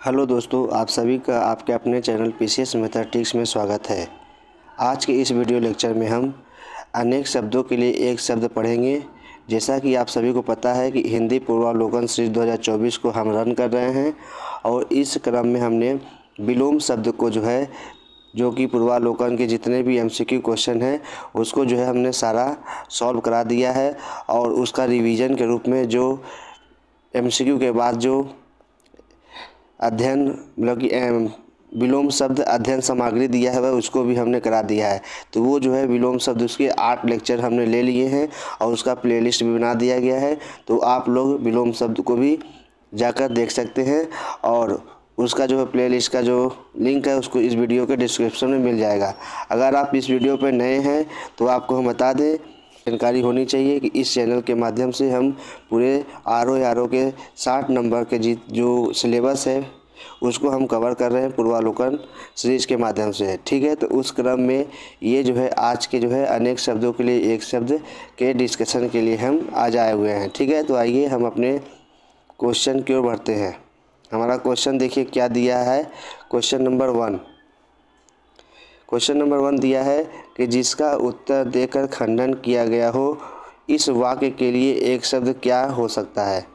Hello दोस्तों, आप सभी का आपके अपने चैनल पीसीएस मैथमेटिक्स में स्वागत है। आज के इस वीडियो लेक्चर में हम अनेक शब्दों के लिए एक शब्द पढ़ेंगे। जैसा कि आप सभी को पता है कि हिंदी पूर्वावलोकन सीरीज 2024 को हम रन कर रहे हैं और इस क्रम में हमने विलोम शब्द को जो कि पूर्वावलोकन के जितने भी एमसीक्यू क्वेश्चन हैं उसको हमने सारा सॉल्व करा दिया है और उसका रिवीजन के रूप में जो एमसीक्यू के बाद जो अध्ययन मतलब कि विलोम शब्द अध्ययन सामग्री दिया है वह उसको भी हमने करा दिया है। तो वो विलोम शब्द उसके 8 लेक्चर हमने ले लिए हैं और उसका प्लेलिस्ट भी बना दिया गया है। तो आप लोग विलोम शब्द को भी जाकर देख सकते हैं और उसका प्लेलिस्ट का जो लिंक है उसको इस वीडियो के डिस्क्रिप्शन में मिल जाएगा। अगर आप इस वीडियो पर नए हैं तो आपको हम बता दें, जानकारी होनी चाहिए कि इस चैनल के माध्यम से हम पूरे आर के 60 नंबर के जो सिलेबस है उसको हम कवर कर रहे हैं पूर्वावलोकन सीरीज के माध्यम से। ठीक है, तो उस क्रम में ये आज के अनेक शब्दों के लिए एक शब्द के डिस्कशन के लिए हम आज आए हुए हैं। ठीक है, तो आइए हम अपने क्वेश्चन की ओर बढ़ते हैं। हमारा क्वेश्चन देखिए क्या दिया है। क्वेश्चन नंबर 1 दिया है कि जिसका उत्तर देकर खंडन किया गया हो इस वाक्य के लिए एक शब्द क्या हो सकता है।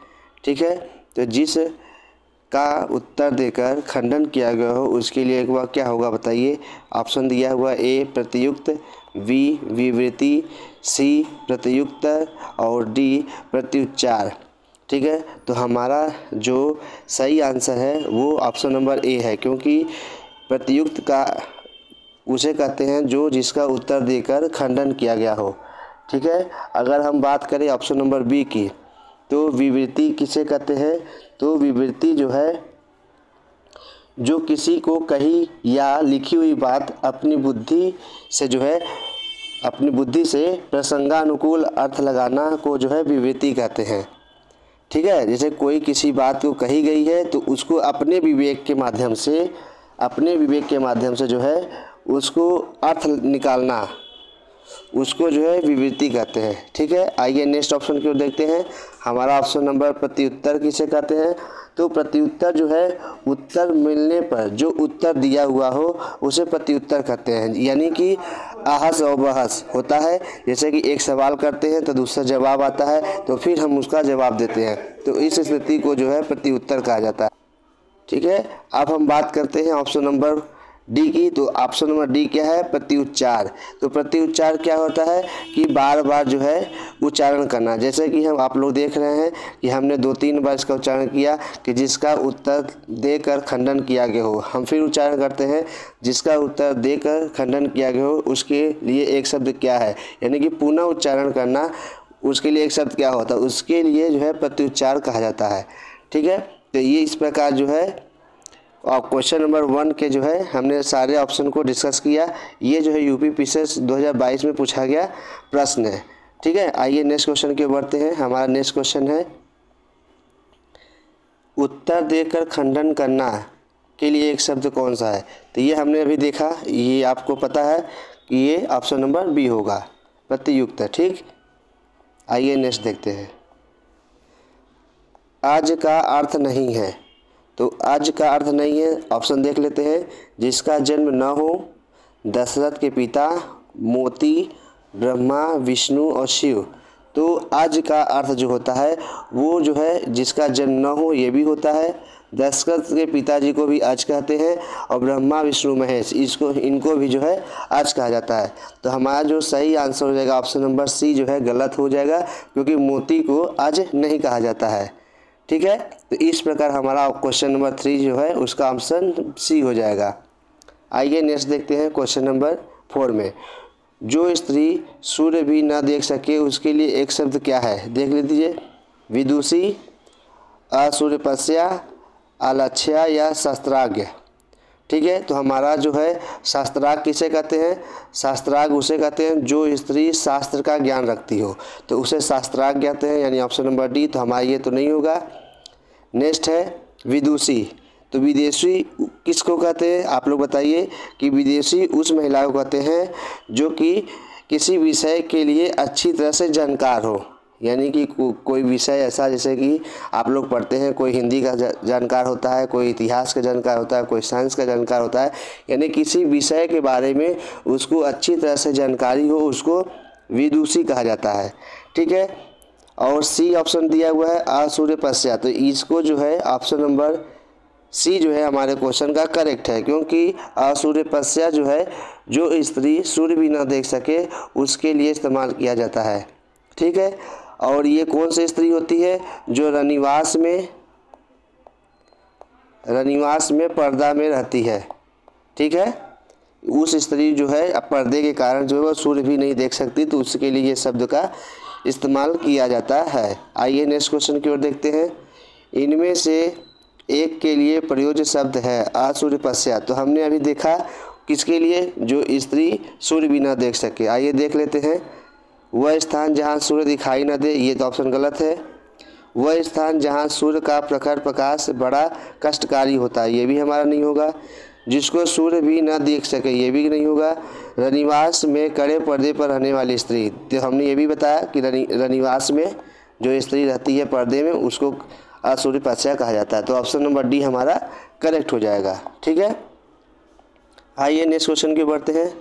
ठीक है, तो जिस का उत्तर देकर खंडन किया गया हो उसके लिए एक वाक्य क्या होगा बताइए। ऑप्शन दिया हुआ ए प्रत्युक्त, बी विवृति, सी प्रत्युक्त और डी प्रत्युच्चार। ठीक है, तो हमारा जो सही आंसर है वो ऑप्शन नंबर ए है, क्योंकि प्रत्युक्त का उसे कहते हैं जो जिसका उत्तर देकर खंडन किया गया हो। ठीक है, अगर हम बात करें ऑप्शन नंबर बी की तो विवृति किसे कहते हैं। तो विवृति जो किसी को कही या लिखी हुई बात अपनी बुद्धि से प्रसंगानुकूल अर्थ लगाना को विवृति कहते हैं। ठीक है, जैसे कोई किसी बात को कही गई है तो उसको अपने विवेक के माध्यम से उसको अर्थ निकालना उसको विवृति कहते हैं। ठीक है, आइए नेक्स्ट ऑप्शन की ओर देखते हैं। हमारा ऑप्शन नंबर प्रत्युत्तर किसे कहते हैं। तो प्रत्युत्तर उत्तर मिलने पर जो उत्तर दिया हुआ हो उसे प्रत्युत्तर कहते हैं, यानी कि आहस और बहस होता है। जैसे कि एक सवाल करते हैं तो दूसरा जवाब आता है तो फिर हम उसका जवाब देते हैं, तो इस स्थिति को प्रत्युत्तर कहा जाता है। ठीक है, अब हम बात करते हैं ऑप्शन नंबर डी की। तो ऑप्शन नंबर डी क्या है, प्रत्युच्चार। तो प्रत्युच्चार क्या होता है कि बार बार उच्चारण करना। जैसे कि आप लोग देख रहे हैं कि हमने 2-3 बार इसका उच्चारण किया कि जिसका उत्तर देकर खंडन किया गया हो। हम फिर उच्चारण करते हैं जिसका उत्तर देकर खंडन किया गया हो उसके लिए एक शब्द क्या है, यानी कि पुनः उच्चारण करना उसके लिए एक शब्द क्या होता है, उसके लिए प्रत्युच्चार कहा जाता है। ठीक है, तो ये इस प्रकार और क्वेश्चन नंबर 1 के हमने सारे ऑप्शन को डिस्कस किया। ये यूपी पीसीएस 2022 में पूछा गया प्रश्न है। ठीक है, आइए नेक्स्ट क्वेश्चन की ओर बढ़ते हैं। हमारा नेक्स्ट क्वेश्चन है उत्तर देकर खंडन करना के लिए एक शब्द कौन सा है। तो ये हमने अभी देखा, ये आपको पता है कि ये ऑप्शन नंबर बी होगा, प्रत्युक्त। ठीक, आइए नेक्स्ट देखते हैं। आज का अर्थ नहीं है। तो आज का अर्थ नहीं है, ऑप्शन देख लेते हैं। जिसका जन्म न हो, दशरथ के पिता, मोती, ब्रह्मा, विष्णु और शिव। तो आज का अर्थ जो होता है वो जिसका जन्म न हो ये भी होता है, दशरथ के पिताजी को भी आज कहते हैं और ब्रह्मा, विष्णु, महेश इनको भी आज कहा जाता है। तो हमारा जो सही आंसर हो जाएगा ऑप्शन नंबर सी गलत हो जाएगा, क्योंकि मोती को आज नहीं कहा जाता है। ठीक है, तो इस प्रकार हमारा क्वेश्चन नंबर 3 उसका ऑप्शन सी हो जाएगा। आइए नेक्स्ट देखते हैं क्वेश्चन नंबर 4 में। जो स्त्री सूर्य भी न देख सके उसके लिए एक शब्द क्या है, देख लीजिए। विदुषी, असूर्यपस्या, आलक्ष्या या शास्त्राज्ञ। ठीक है, तो हमारा शास्त्रार्थ किसे कहते हैं। शास्त्रार्थ उसे कहते हैं जो स्त्री शास्त्र का ज्ञान रखती हो, तो उसे शास्त्रार्थ कहते हैं, यानी ऑप्शन नंबर डी। तो हमारा ये तो नहीं होगा। नेक्स्ट है विदुषी। तो विदेशी किसको कहते हैं, आप लोग बताइए। कि विदेशी उस महिला को कहते हैं जो कि किसी विषय के लिए अच्छी तरह से जानकार हो, यानी कि कोई विषय ऐसा, जैसे कि आप लोग पढ़ते हैं, कोई हिंदी का जानकार होता है, कोई इतिहास का जानकार होता है, कोई साइंस का जानकार होता है, यानी किसी विषय के बारे में उसको अच्छी तरह से जानकारी हो, उसको विदुषी कहा जाता है। ठीक है। और सी ऑप्शन दिया हुआ है असूर्य पश्चात, तो इसको जो है ऑप्शन नंबर सी जो है हमारे क्वेश्चन का करेक्ट है, क्योंकि असूर्य पश्चात जो है, जो स्त्री सूर्य भी ना देख सके उसके लिए इस्तेमाल किया जाता है। ठीक है। और ये कौन सी स्त्री होती है? जो रनिवास में पर्दा में रहती है। ठीक है। उस स्त्री जो है पर्दे के कारण जो है वो सूर्य भी नहीं देख सकती, तो उसके लिए ये शब्द का इस्तेमाल किया जाता है। आइए नेक्स्ट क्वेश्चन की ओर देखते हैं। इनमें से एक के लिए प्रयोज्य शब्द है असूर्य पश्चात, तो हमने अभी देखा किसके लिए? जो स्त्री सूर्य भी ना देख सके। आइए देख लेते हैं। वह स्थान जहाँ सूर्य दिखाई न दे, ये तो ऑप्शन गलत है। वह स्थान जहाँ सूर्य का प्रखर प्रकाश बड़ा कष्टकारी होता है, ये भी हमारा नहीं होगा। जिसको सूर्य भी न देख सके, ये भी नहीं होगा। रनिवास में कड़े पर्दे पर रहने वाली स्त्री, तो हमने ये भी बताया कि रनिवास में जो स्त्री रहती है पर्दे में, उसको असूर्य पश्चात कहा जाता है। तो ऑप्शन नंबर डी हमारा करेक्ट हो जाएगा। ठीक है। आइए नेक्स्ट क्वेश्चन की बढ़ते हैं।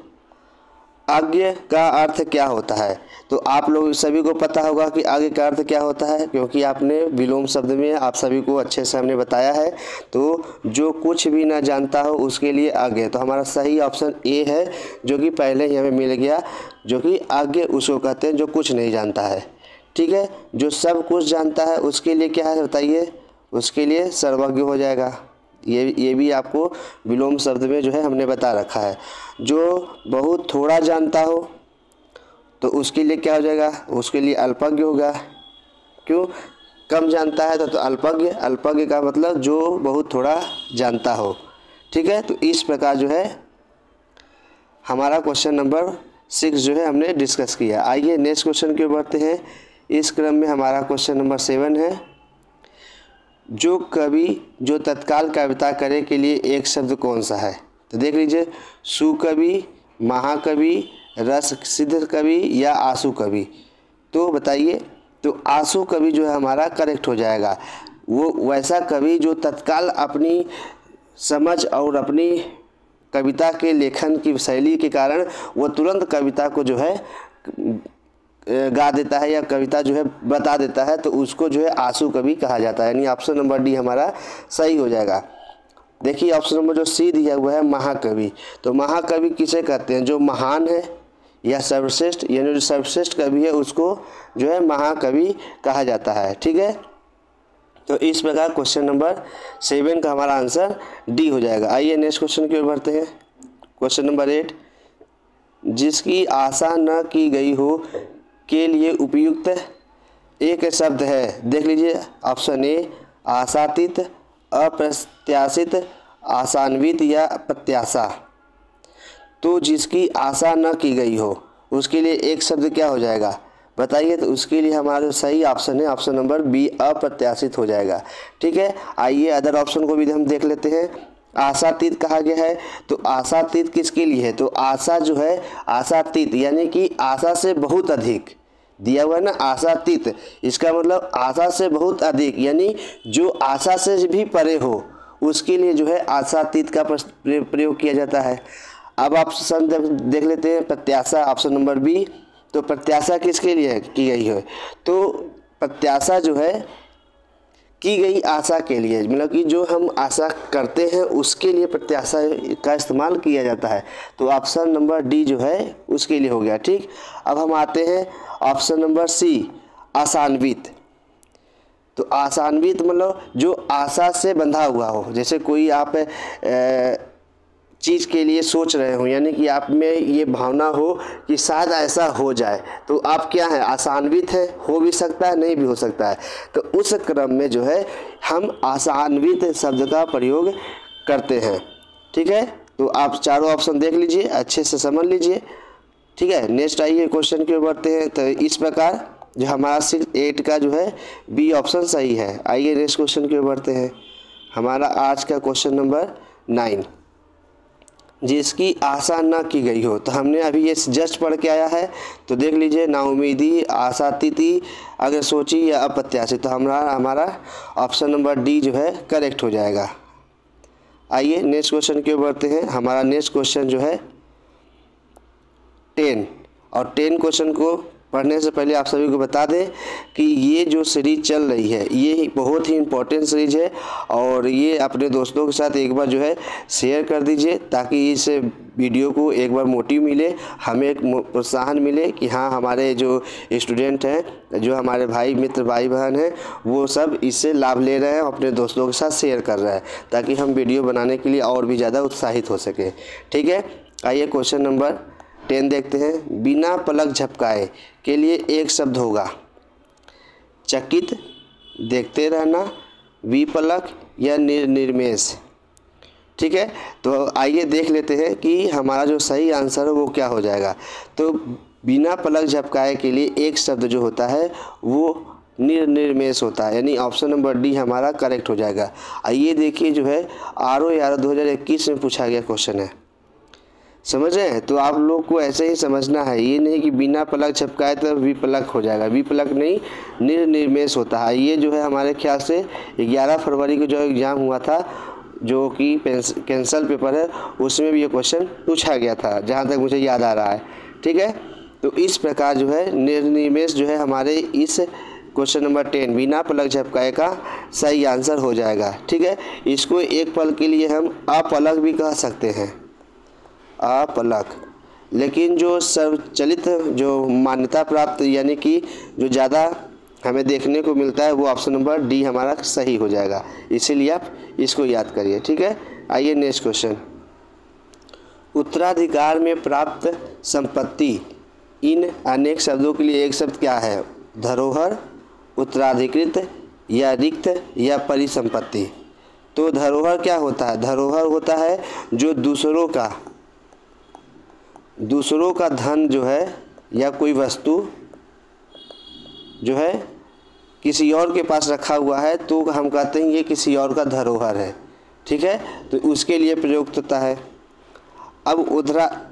आज्ञा का अर्थ क्या होता है? तो आप लोग सभी को पता होगा कि आज्ञा का अर्थ क्या होता है, क्योंकि आपने विलोम शब्द में आप सभी को अच्छे से हमने बताया है। तो जो कुछ भी ना जानता हो उसके लिए आज्ञा, तो हमारा सही ऑप्शन ए है, जो कि पहले ही हमें मिल गया, जो कि आज्ञा उसको कहते हैं जो कुछ नहीं जानता है। ठीक है। जो सब कुछ जानता है उसके लिए क्या है बताइए? उसके लिए सर्वज्ञ हो जाएगा। ये भी आपको विलोम शब्द में जो है हमने बता रखा है। जो बहुत थोड़ा जानता हो तो उसके लिए क्या हो जाएगा? उसके लिए अल्पज्ञ होगा। क्यों? कम जानता है तो अल्पज्ञ। अल्पज्ञ का मतलब जो बहुत थोड़ा जानता हो। ठीक है। तो इस प्रकार जो है हमारा क्वेश्चन नंबर 6 जो है हमने डिस्कस किया। आइए नेक्स्ट क्वेश्चन की ओर बढ़ते हैं। इस क्रम में हमारा क्वेश्चन नंबर 7 है। जो कवि जो तत्काल कविता करे के लिए एक शब्द कौन सा है? तो देख लीजिए, सुकवि, महाकवि, रस सिद्ध कवि या आशु कवि। तो बताइए। तो आशु कवि जो है हमारा करेक्ट हो जाएगा। वो वैसा कवि जो तत्काल अपनी समझ और अपनी कविता के लेखन की शैली के कारण वो तुरंत कविता को जो है गा देता है या कविता जो है बता देता है, तो उसको जो है आशु कवि कहा जाता है। यानी ऑप्शन नंबर डी हमारा सही हो जाएगा। देखिए ऑप्शन नंबर जो सी दिया हुआ है महाकवि, तो महाकवि किसे कहते हैं? जो महान है या सर्वश्रेष्ठ, यानी जो सर्वश्रेष्ठ कवि है उसको जो है महाकवि कहा जाता है। ठीक है। तो इस प्रकार क्वेश्चन नंबर 7 का हमारा आंसर डी हो जाएगा। आइए नेक्स्ट क्वेश्चन की ओर बढ़ते हैं। क्वेश्चन नंबर 8, जिसकी आशा न की गई हो के लिए उपयुक्त एक शब्द है। देख लीजिए ऑप्शन ए आशातीत, अप्रत्याशित, आशान्वित या प्रत्याशा। तो जिसकी आशा न की गई हो उसके लिए एक शब्द क्या हो जाएगा बताइए? तो उसके लिए हमारा सही ऑप्शन है ऑप्शन नंबर बी अप्रत्याशित हो जाएगा। ठीक है। आइए अदर ऑप्शन को भी हम देख लेते हैं। आशातीत कहा गया है, तो आशातीत किसके लिए है? तो आशा जो है आशातीत यानी कि आशा से बहुत अधिक दिया हुआ है ना, आशातीत, इसका मतलब आशा से बहुत अधिक, यानी जो आशा से भी परे हो उसके लिए जो है आशातीत का प्रयोग किया जाता है। अब ऑप्शन देख लेते हैं प्रत्याशा, ऑप्शन नंबर बी। तो प्रत्याशा किसके लिए की गई है? तो प्रत्याशा जो है की गई आशा के लिए, मतलब कि जो हम आशा करते हैं उसके लिए प्रत्याशा का इस्तेमाल किया जाता है। तो ऑप्शन नंबर डी जो है उसके लिए हो गया। ठीक। अब हम आते हैं ऑप्शन नंबर सी आशान्वित। तो आशान्वित मतलब जो आशा से बंधा हुआ हो, जैसे कोई आप चीज़ के लिए सोच रहे हो, यानी कि आप में ये भावना हो कि शायद ऐसा हो जाए, तो आप क्या है? आशान्वित है। हो भी सकता है, नहीं भी हो सकता है। तो उस क्रम में जो है हम आशान्वित शब्द का प्रयोग करते हैं। ठीक है। तो आप चारों ऑप्शन देख लीजिए, अच्छे से समझ लीजिए। ठीक है। नेक्स्ट आइए क्वेश्चन की ओर बढ़ते हैं। तो इस प्रकार जो हमारा 8 का जो है बी ऑप्शन सही है। आइए नेक्स्ट क्वेश्चन की ओर बढ़ते हैं। हमारा आज का क्वेश्चन नंबर 9, जिसकी आशा न की गई हो। तो हमने अभी ये जस्ट पढ़ के आया है, तो देख लीजिए, नाउमीदी, आशातीत, अगर सोची या अप्रत्याशित। तो हमारा ऑप्शन नंबर डी जो है करेक्ट हो जाएगा। आइए नेक्स्ट क्वेश्चन की ओर बढ़ते हैं। हमारा नेक्स्ट क्वेश्चन जो है 10, और 10 क्वेश्चन को पढ़ने से पहले आप सभी को बता दें कि ये जो सीरीज चल रही है ये बहुत ही इम्पोर्टेंट सीरीज है, और ये अपने दोस्तों के साथ एक बार जो है शेयर कर दीजिए, ताकि इस वीडियो को एक बार मोटिव मिले, हमें एक प्रोत्साहन मिले कि हाँ, हमारे जो स्टूडेंट हैं, जो हमारे भाई मित्र भाई बहन हैं, वो सब इससे लाभ ले रहे हैं, अपने दोस्तों के साथ शेयर कर रहे हैं, ताकि हम वीडियो बनाने के लिए और भी ज़्यादा उत्साहित हो सके। ठीक है, आइए क्वेश्चन नंबर 10 देखते हैं। बिना पलक झपकाए के लिए एक शब्द होगा। चकित, देखते रहना, विपलक या निर्निमेष। ठीक है, तो आइए देख लेते हैं कि हमारा जो सही आंसर है वो क्या हो जाएगा। तो बिना पलक झपकाए के लिए एक शब्द जो होता है वो निर्निमेष होता है, यानी ऑप्शन नंबर डी हमारा करेक्ट हो जाएगा। आइए देखिए, जो है RO 2021 में पूछा गया क्वेश्चन है, समझ रहे हैं। तो आप लोग को ऐसे ही समझना है, ये नहीं कि बिना पलक झपकाए तो विपलक हो जाएगा, विपलक नहीं, निर्निमेष होता है। ये जो है हमारे ख्याल से 11 फरवरी को जो एग्ज़ाम हुआ था, जो कि कैंसल पेपर है, उसमें भी ये क्वेश्चन पूछा गया था, जहाँ तक मुझे याद आ रहा है। ठीक है, तो इस प्रकार जो है निर्निमेष जो है हमारे इस क्वेश्चन नंबर 10 बिना पलक झपकाए का सही आंसर हो जाएगा। ठीक है, इसको एक पल के लिए हम अपलक भी कह सकते हैं, अपलक। लेकिन जो सर्वचलित, जो मान्यता प्राप्त, यानी कि जो ज़्यादा हमें देखने को मिलता है, वो ऑप्शन नंबर डी हमारा सही हो जाएगा। इसीलिए आप इसको याद करिए। ठीक है, आइए नेक्स्ट क्वेश्चन। उत्तराधिकार में प्राप्त संपत्ति, इन अनेक शब्दों के लिए एक शब्द क्या है? धरोहर, उत्तराधिकृत या रिक्त या परिसंपत्ति। तो धरोहर क्या होता है? धरोहर होता है जो दूसरों का धन जो है या कोई वस्तु जो है किसी और के पास रखा हुआ है, तो हम कहते हैं ये किसी और का धरोहर है। ठीक है, तो उसके लिए प्रयुक्त होता है। अब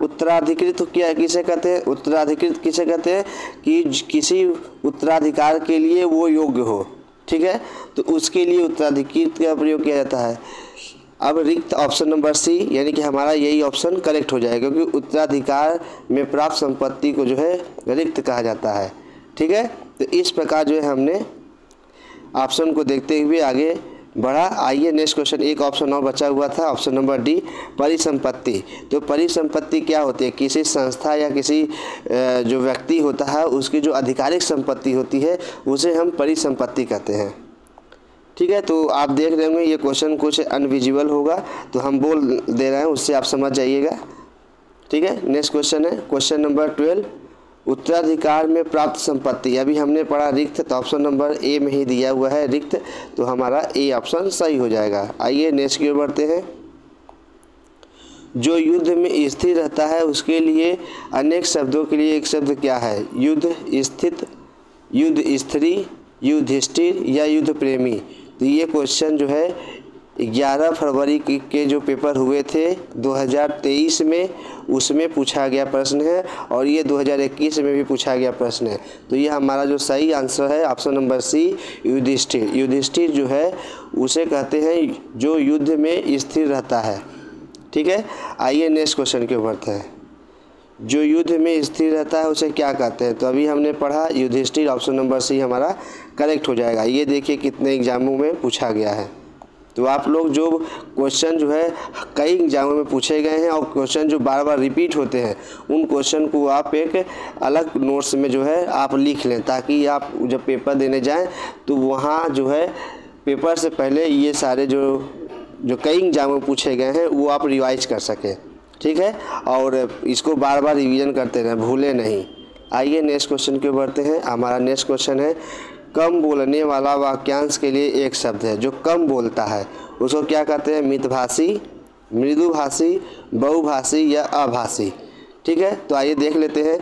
उत्तराधिकृत क्या किसे कहते हैं? उत्तराधिकृत किसे कहते हैं? कि किसी उत्तराधिकार के लिए वो योग्य हो। ठीक है, तो उसके लिए उत्तराधिकृत का प्रयोग किया जाता है। अब रिक्त, ऑप्शन नंबर सी, यानी कि हमारा यही ऑप्शन करेक्ट हो जाएगा, क्योंकि उत्तराधिकार में प्राप्त संपत्ति को जो है रिक्त कहा जाता है। ठीक है, तो इस प्रकार जो है हमने ऑप्शन को देखते हुए आगे बढ़ा। आइए नेक्स्ट क्वेश्चन, एक ऑप्शन और बचा हुआ था, ऑप्शन नंबर डी, परिसंपत्ति। तो परिसंपत्ति क्या होती है? किसी संस्था या किसी जो व्यक्ति होता है उसकी जो आधिकारिक संपत्ति होती है उसे हम परिसंपत्ति कहते हैं। ठीक है, तो आप देख रहे होंगे ये क्वेश्चन कुछ अनविजिबल होगा, तो हम बोल दे रहे हैं, उससे आप समझ जाइएगा। ठीक है, नेक्स्ट क्वेश्चन है क्वेश्चन नंबर 12, उत्तराधिकार में प्राप्त संपत्ति। अभी हमने पढ़ा रिक्त, तो ऑप्शन नंबर ए में ही दिया हुआ है रिक्त, तो हमारा ए ऑप्शन सही हो जाएगा। आइए नेक्स्ट की ओर बढ़ते हैं। जो युद्ध में स्थिर रहता है उसके लिए अनेक शब्दों के लिए एक शब्द क्या है? युद्ध स्थित, युद्ध स्त्री, युधिष्ठिर या युद्ध प्रेमी। तो ये क्वेश्चन जो है 11 फरवरी के जो पेपर हुए थे 2023 में, उसमें पूछा गया प्रश्न है, और ये 2021 में भी पूछा गया प्रश्न है। तो ये हमारा जो सही आंसर है option number C, Yudhishthir. Yudhishthir जो है उसे कहते हैं जो युद्ध में स्थिर रहता है। ठीक है, आइए नेक्स्ट क्वेश्चन के बढ़ते हैं। जो युद्ध में स्थिर रहता है उसे क्या कहते हैं? तो अभी हमने पढ़ा युधिष्ठिर, ऑप्शन नंबर सी हमारा करेक्ट हो जाएगा। ये देखिए कितने एग्जामों में पूछा गया है। तो आप लोग जो क्वेश्चन जो है कई एग्जामों में पूछे गए हैं और क्वेश्चन जो बार बार रिपीट होते हैं, उन क्वेश्चन को आप एक अलग नोट्स में जो है आप लिख लें, ताकि आप जब पेपर देने जाएं तो वहाँ जो है पेपर से पहले ये सारे जो कई एग्जामों में पूछे गए हैं वो आप रिवाइज कर सकें। ठीक है, और इसको बार बार रिवीजन करते रहें, भूलें नहीं। आइए नेक्स्ट क्वेश्चन की ओर बढ़ते हैं। हमारा नेक्स्ट क्वेश्चन है कम बोलने वाला वाक्यांश के लिए एक शब्द है। जो कम बोलता है उसको क्या कहते हैं? मितभाषी, मृदुभाषी, बहुभाषी या अभाषी। ठीक है, तो आइए देख लेते हैं।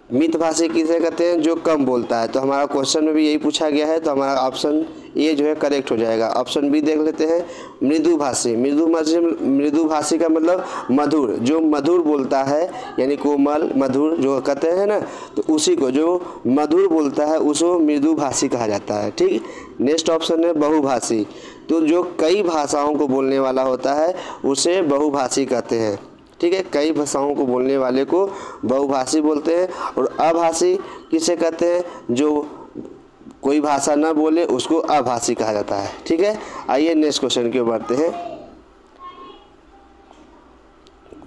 मितभाषी किसे कहते हैं? जो कम बोलता है। तो हमारा क्वेश्चन में भी यही पूछा गया है, तो हमारा ऑप्शन ए जो है करेक्ट हो जाएगा। ऑप्शन बी देख लेते हैं, मृदुभाषी। मृदुभाषी का मतलब मधुर, जो मधुर बोलता है, यानी कोमल मधुर जो कहते हैं ना, तो उसी को, जो मधुर बोलता है उसको मृदुभाषी कहा जाता है। ठीक। नेक्स्ट ऑप्शन है बहुभाषी। तो जो कई भाषाओं को बोलने वाला होता है उसे बहुभाषी कहते हैं। ठीक है, कई भाषाओं को बोलने वाले को बहुभाषी बोलते हैं। और अभाषी किसे कहते हैं? जो कोई भाषा ना बोले उसको अभाषी कहा जाता है। ठीक है, आइए नेक्स्ट क्वेश्चन की ओर बढ़ते हैं।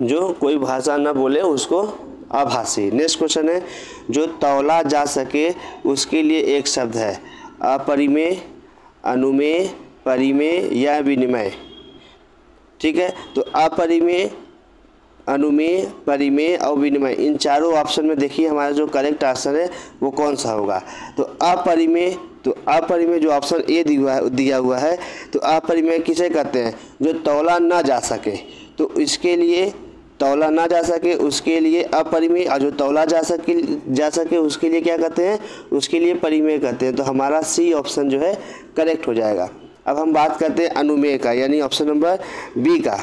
जो कोई भाषा ना बोले उसको अभाषी। नेक्स्ट क्वेश्चन है, जो तौला जा सके उसके लिए एक शब्द है। अपरिमेय, अनुमेय, परिमेय या विनिमय। ठीक है, तो अपरिमेय, अनुमेय, परिमेय और विनिमय, इन चारों ऑप्शन में देखिए हमारा जो करेक्ट आंसर है वो कौन सा होगा? तो अपरिमेय, तो अपरिमेय जो ऑप्शन ए दिया हुआ है, तो अपरिमेय किसे कहते हैं? जो तौला ना जा सके, तो इसके लिए तौला ना जा सके उसके लिए अपरिमेय, और जो तौला जा सके उसके लिए क्या कहते हैं? उसके लिए परिमेय कहते हैं। तो हमारा सी ऑप्शन जो है करेक्ट हो जाएगा। अब हम बात करते हैं अनुमेय का, यानी ऑप्शन नंबर बी का।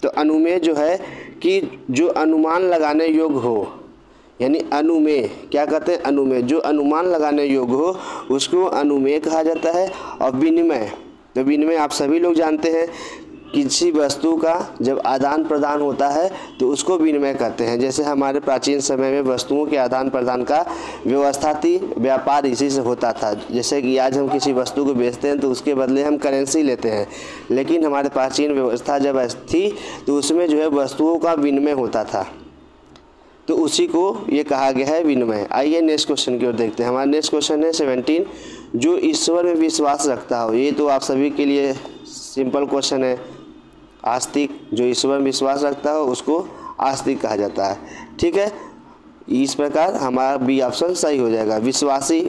तो अनुमेय जो है कि जो अनुमान लगाने योग्य हो, यानी अनुमेय क्या कहते हैं? अनुमेय, जो अनुमान लगाने योग्य हो उसको अनुमेय कहा जाता है। और विनिमय, तो विनिमय आप सभी लोग जानते हैं, किसी वस्तु का जब आदान प्रदान होता है तो उसको विनिमय कहते हैं। जैसे हमारे प्राचीन समय में वस्तुओं के आदान प्रदान का व्यवस्था थी, व्यापार इसी से होता था। जैसे कि आज हम किसी वस्तु को बेचते हैं तो उसके बदले हम करेंसी लेते हैं, लेकिन हमारे प्राचीन व्यवस्था जब थी तो उसमें जो है वस्तुओं का विनिमय होता था, तो उसी को ये कहा गया है विनिमय। आइए नेक्स्ट क्वेश्चन की ओर देखते हैं। हमारा नेक्स्ट क्वेश्चन है 17, जो ईश्वर में विश्वास रखता हो। ये तो आप सभी के लिए सिंपल क्वेश्चन है। आस्तिक, जो ईश्वर में विश्वास रखता हो उसको आस्तिक कहा जाता है। ठीक है, इस प्रकार हमारा बी ऑप्शन सही हो जाएगा। विश्वासी,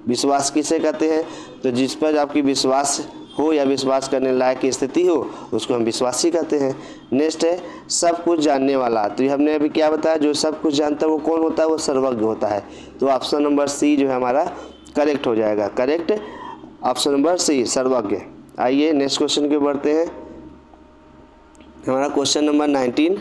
विश्वास किसे कहते हैं? तो जिस पर आपकी विश्वास हो या विश्वास करने लायक की स्थिति हो उसको हम विश्वासी कहते हैं। नेक्स्ट है सब कुछ जानने वाला। तो हमने अभी क्या बताया, जो सब कुछ जानता है वो कौन होता है? वो सर्वज्ञ होता है। तो ऑप्शन नंबर सी जो है हमारा करेक्ट हो जाएगा। करेक्ट ऑप्शन नंबर सी, सर्वज्ञ। आइए नेक्स्ट क्वेश्चन के बढ़ते हैं। हमारा क्वेश्चन नंबर 19,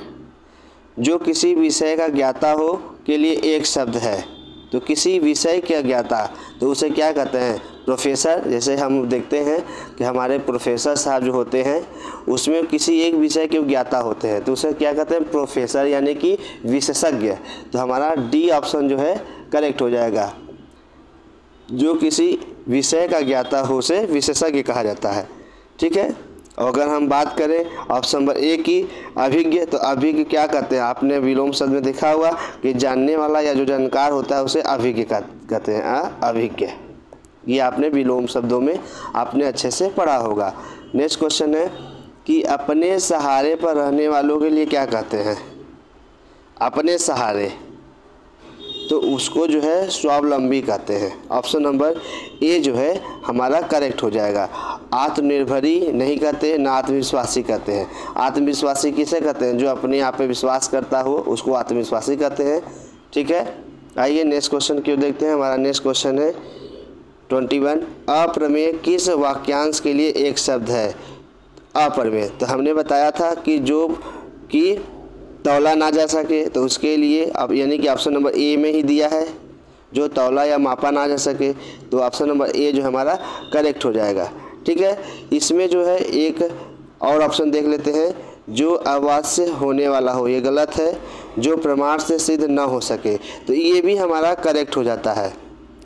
जो किसी विषय का ज्ञाता हो के लिए एक शब्द है। तो किसी विषय का ज्ञाता, तो उसे क्या कहते हैं? प्रोफेसर। जैसे हम देखते हैं कि हमारे प्रोफेसर साहब जो होते हैं उसमें किसी एक विषय के ज्ञाता होते हैं, तो उसे क्या कहते हैं? प्रोफेसर, यानी कि विशेषज्ञ। तो हमारा डी ऑप्शन जो है करेक्ट हो जाएगा। जो किसी विषय का ज्ञाता हो उसे विशेषज्ञ कहा जाता है। ठीक है, और अगर हम बात करें ऑप्शन नंबर ए की, अभिज्ञ, तो अभिज्ञ क्या कहते हैं? आपने विलोम शब्द में देखा हुआ कि जानने वाला या जो जानकार होता है उसे अभिज्ञ कहते हैं। अभिज्ञ, ये आपने विलोम शब्दों में आपने अच्छे से पढ़ा होगा। नेक्स्ट क्वेश्चन है कि अपने सहारे पर रहने वालों के लिए क्या कहते हैं? अपने सहारे, तो उसको जो है स्वावलंबी कहते हैं। ऑप्शन नंबर ए जो है हमारा करेक्ट हो जाएगा। आत्मनिर्भरी नहीं कहते, ना आत्मविश्वासी कहते हैं। आत्मविश्वासी किसे कहते हैं? जो अपने आप पे विश्वास करता हो उसको आत्मविश्वासी कहते हैं। ठीक है, आइए नेक्स्ट क्वेश्चन क्यों देखते हैं। हमारा नेक्स्ट क्वेश्चन है 21, अप्रमेय किस वाक्यांश के लिए एक शब्द है? अप्रमेय, तो हमने बताया था कि जो कि तौला ना जा सके, तो उसके लिए अब यानी कि ऑप्शन नंबर ए में ही दिया है, जो तौला या मापा ना जा सके, तो ऑप्शन नंबर ए जो हमारा करेक्ट हो जाएगा। ठीक है, इसमें जो है एक और ऑप्शन देख लेते हैं, जो अवश्य होने वाला हो, ये गलत है। जो प्रमाण से सिद्ध ना हो सके, तो ये भी हमारा करेक्ट हो जाता है।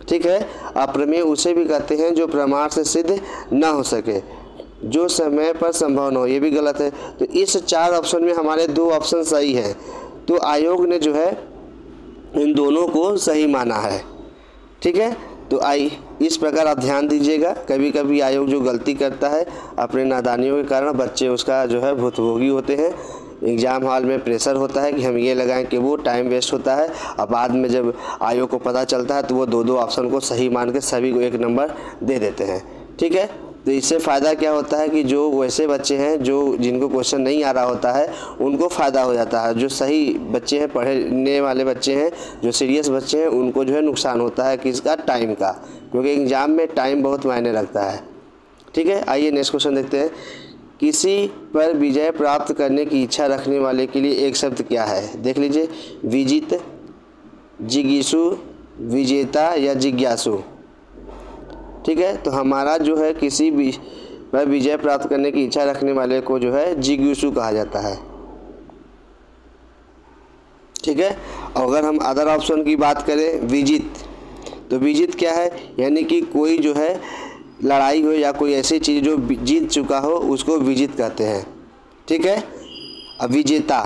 ठीक है, अप्रमेय उसे भी कहते हैं जो प्रमाण से सिद्ध ना हो सके। जो समय पर संभव न हो, ये भी गलत है। तो इस 4 ऑप्शन में हमारे 2 ऑप्शन सही हैं, तो आयोग ने जो है इन दोनों को सही माना है। ठीक है, तो इस प्रकार आप ध्यान दीजिएगा। कभी कभी आयोग जो गलती करता है अपने नादानियों के कारण बच्चे उसका जो है भुक्तभोगी होते हैं। एग्ज़ाम हॉल में प्रेशर होता है कि हम ये लगाएं कि वो टाइम वेस्ट होता है, और बाद में जब आयोग को पता चलता है तो वो 2-2 ऑप्शन को सही मान के सभी को 1 नंबर दे देते हैं। ठीक है, तो इससे फ़ायदा क्या होता है कि जो वैसे बच्चे हैं जो जिनको क्वेश्चन नहीं आ रहा होता है उनको फ़ायदा हो जाता है। जो सही बच्चे हैं, पढ़ने वाले बच्चे हैं, जो सीरियस बच्चे हैं, उनको जो है नुकसान होता है किसका, टाइम का, क्योंकि एग्ज़ाम में टाइम बहुत मायने रखता है। ठीक है, आइए नेक्स्ट क्वेश्चन देखते हैं। किसी पर विजय प्राप्त करने की इच्छा रखने वाले के लिए एक शब्द क्या है? देख लीजिए, विजित, जिज्ञासु, विजेता या जिज्ञासु। ठीक है, तो हमारा जो है किसी भी पर विजय प्राप्त करने की इच्छा रखने वाले को जो है जिज्ञासु कहा जाता है। ठीक है, और अगर हम अदर ऑप्शन की बात करें, विजित, तो विजित क्या है, यानी कि कोई जो है लड़ाई हो या कोई ऐसी चीज़ जो जीत चुका हो उसको विजित कहते हैं। ठीक है, अब विजेता,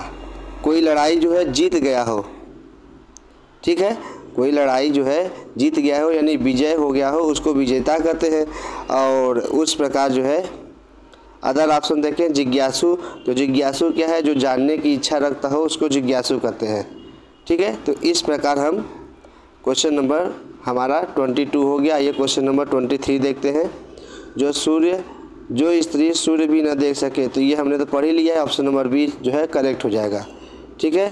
कोई लड़ाई जो है जीत गया हो। ठीक है, कोई लड़ाई जो है जीत गया हो यानी विजय हो गया हो उसको विजेता कहते हैं। और उस प्रकार जो है अदर ऑप्शन देखें, जिज्ञासु, तो जिज्ञासु क्या है, जो जानने की इच्छा रखता हो उसको जिज्ञासु कहते हैं। ठीक है, तो इस प्रकार हम क्वेश्चन नंबर हमारा 22 हो गया। ये क्वेश्चन नंबर 23 देखते हैं। जो स्त्री सूर्य भी न देख सके, तो ये हमने तो पढ़ ही लिया है, ऑप्शन नंबर बी जो है करेक्ट हो जाएगा। ठीक है,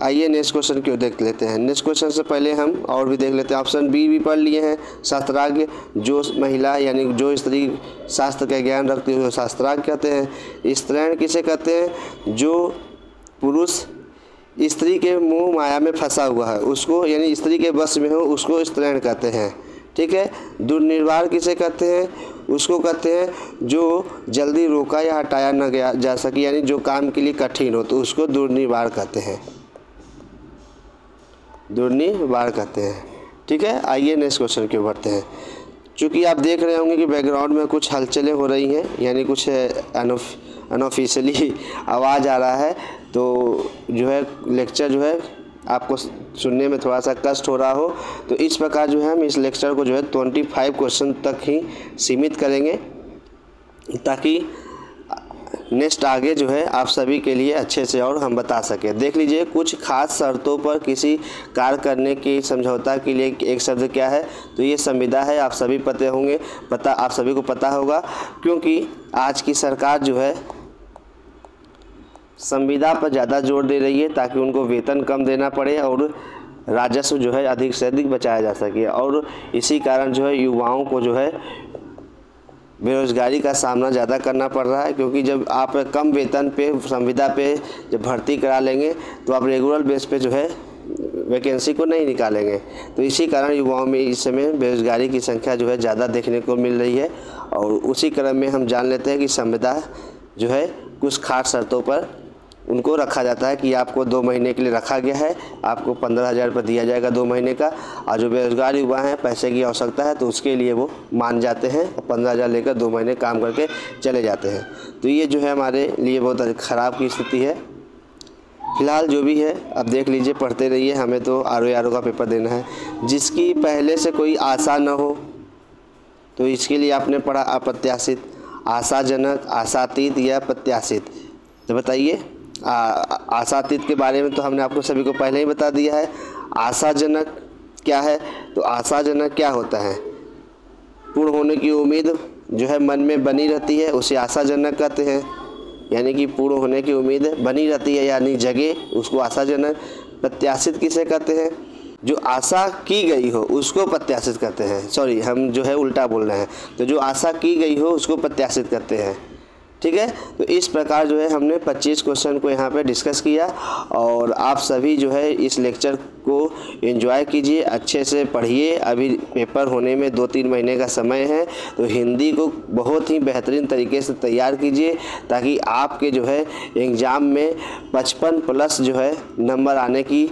आइए नेक्स्ट क्वेश्चन क्यों देख लेते हैं। नेक्स्ट क्वेश्चन से पहले हम और भी देख लेते हैं। ऑप्शन बी भी पढ़ लिए हैं, शास्त्राज्ञ, जो महिला यानी जो स्त्री शास्त्र का ज्ञान रखती है शास्त्राज्ञ कहते हैं। स्त्रैण किसे कहते हैं, जो पुरुष स्त्री के मोह माया में फंसा हुआ है उसको, यानी स्त्री के बस में हो उसको स्त्रैण कहते हैं। ठीक है, दुर्निवार किसे कहते हैं, उसको कहते हैं जो जल्दी रोका या हटाया न गया जा सके, यानी जो काम के लिए कठिन हो तो उसको दुर्निवार कहते हैं, दुर्निवार कहते हैं। ठीक है, आइए नेक्स्ट क्वेश्चन की ओर बढ़ते हैं। चूँकि आप देख रहे होंगे कि बैकग्राउंड में कुछ हलचलें हो रही हैं, यानी कुछ अनऑफिशियली आवाज़ आ रहा है, तो जो है लेक्चर जो है आपको सुनने में थोड़ा सा कष्ट हो रहा हो, तो इस प्रकार जो है हम इस लेक्चर को जो है 25 क्वेश्चन तक ही सीमित करेंगे, ताकि नेक्स्ट आगे जो है आप सभी के लिए अच्छे से और हम बता सकें। देख लीजिए, कुछ खास शर्तों पर किसी कार्य करने की समझौता के लिए एक शब्द क्या है, तो ये संविदा है। आप सभी आप सभी को पता होगा, क्योंकि आज की सरकार जो है संविदा पर ज़्यादा जोर दे रही है ताकि उनको वेतन कम देना पड़े और राजस्व जो है अधिक से अधिक बचाया जा सके। और इसी कारण जो है युवाओं को जो है बेरोज़गारी का सामना ज़्यादा करना पड़ रहा है, क्योंकि जब आप कम वेतन पे संविदा पे जब भर्ती करा लेंगे तो आप रेगुलर बेस पे जो है वैकेंसी को नहीं निकालेंगे। तो इसी कारण युवाओं में इस समय बेरोज़गारी की संख्या जो है ज़्यादा देखने को मिल रही है। और उसी क्रम में हम जान लेते हैं कि संविदा जो है कुछ खास शर्तों पर उनको रखा जाता है कि आपको 2 महीने के लिए रखा गया है, आपको 15,000 रुपये दिया जाएगा 2 महीने का। और जो बेरोजगार युवा हैं, पैसे की आवश्यकता है तो उसके लिए वो मान जाते हैं और 15,000 लेकर 2 महीने काम करके चले जाते हैं। तो ये जो है हमारे लिए बहुत ख़राब की स्थिति है। फिलहाल जो भी है अब देख लीजिए, पढ़ते रहिए, हमें तो RO का पेपर देना है। जिसकी पहले से कोई आशा न हो, तो इसके लिए आपने पढ़ा अप्रत्याशित, आशाजनक, आशातीत या प्रत्याशित। तो बताइए, आशातीत के बारे में तो हमने आपको सभी को पहले ही बता दिया है। आशाजनक क्या है, तो आशाजनक क्या होता है, पूर्ण होने की उम्मीद जो है मन में बनी रहती है उसे आशाजनक कहते हैं। यानी कि पूर्ण होने की उम्मीद बनी रहती है यानी जगे, उसको आशाजनक। प्रत्याशित किसे कहते हैं, जो आशा की गई हो उसको प्रत्याशित करते हैं। सॉरी, हम जो है उल्टा बोल रहे हैं। तो जो आशा की गई हो उसको प्रत्याशित करते हैं। ठीक है, तो इस प्रकार जो है हमने 25 क्वेश्चन को यहाँ पे डिस्कस किया। और आप सभी जो है इस लेक्चर को एंजॉय कीजिए, अच्छे से पढ़िए। अभी पेपर होने में 2-3 महीने का समय है, तो हिंदी को बहुत ही बेहतरीन तरीके से तैयार कीजिए, ताकि आपके जो है एग्ज़ाम में 55+ जो है नंबर आने की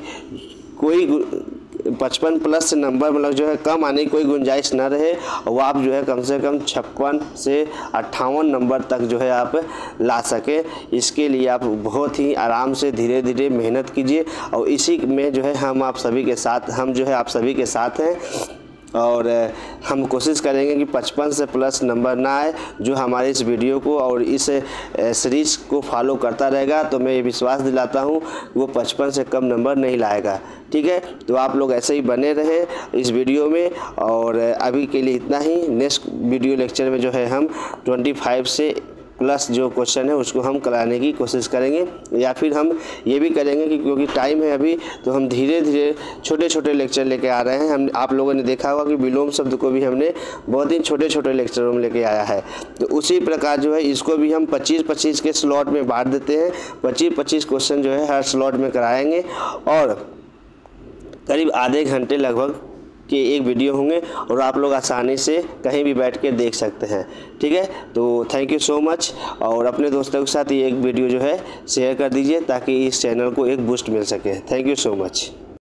55+ नंबर मतलब जो है कम आने की कोई गुंजाइश न रहे। और आप जो है कम से कम 56 से 58 नंबर तक जो है आप ला सके। इसके लिए आप बहुत ही आराम से धीरे धीरे मेहनत कीजिए। और इसी में जो है हम जो है आप सभी के साथ हैं। और हम कोशिश करेंगे कि 55 से प्लस नंबर ना आए। जो हमारे इस वीडियो को और इस सीरीज़ को फॉलो करता रहेगा तो मैं ये विश्वास दिलाता हूँ वो 55 से कम नंबर नहीं लाएगा। ठीक है, तो आप लोग ऐसे ही बने रहें इस वीडियो में। और अभी के लिए इतना ही। नेक्स्ट वीडियो लेक्चर में जो है हम 25 से प्लस जो क्वेश्चन है उसको हम कराने की कोशिश करेंगे, या फिर हम ये भी करेंगे कि क्योंकि टाइम है अभी, तो हम धीरे धीरे छोटे छोटे लेक्चर लेके आ रहे हैं। हम आप लोगों ने देखा होगा कि विलोम शब्द को भी हमने बहुत ही छोटे छोटे लेक्चरों में लेके आया है। तो उसी प्रकार जो है इसको भी हम 25-25 के स्लॉट में बांट देते हैं। 25-25 क्वेश्चन जो है हर स्लॉट में कराएँगे और करीब आधे घंटे लगभग के एक वीडियो होंगे और आप लोग आसानी से कहीं भी बैठ के देख सकते हैं। ठीक है, तो थैंक यू सो मच। और अपने दोस्तों के साथ ये एक वीडियो जो है शेयर कर दीजिए ताकि इस चैनल को एक बूस्ट मिल सके। Thank you so much.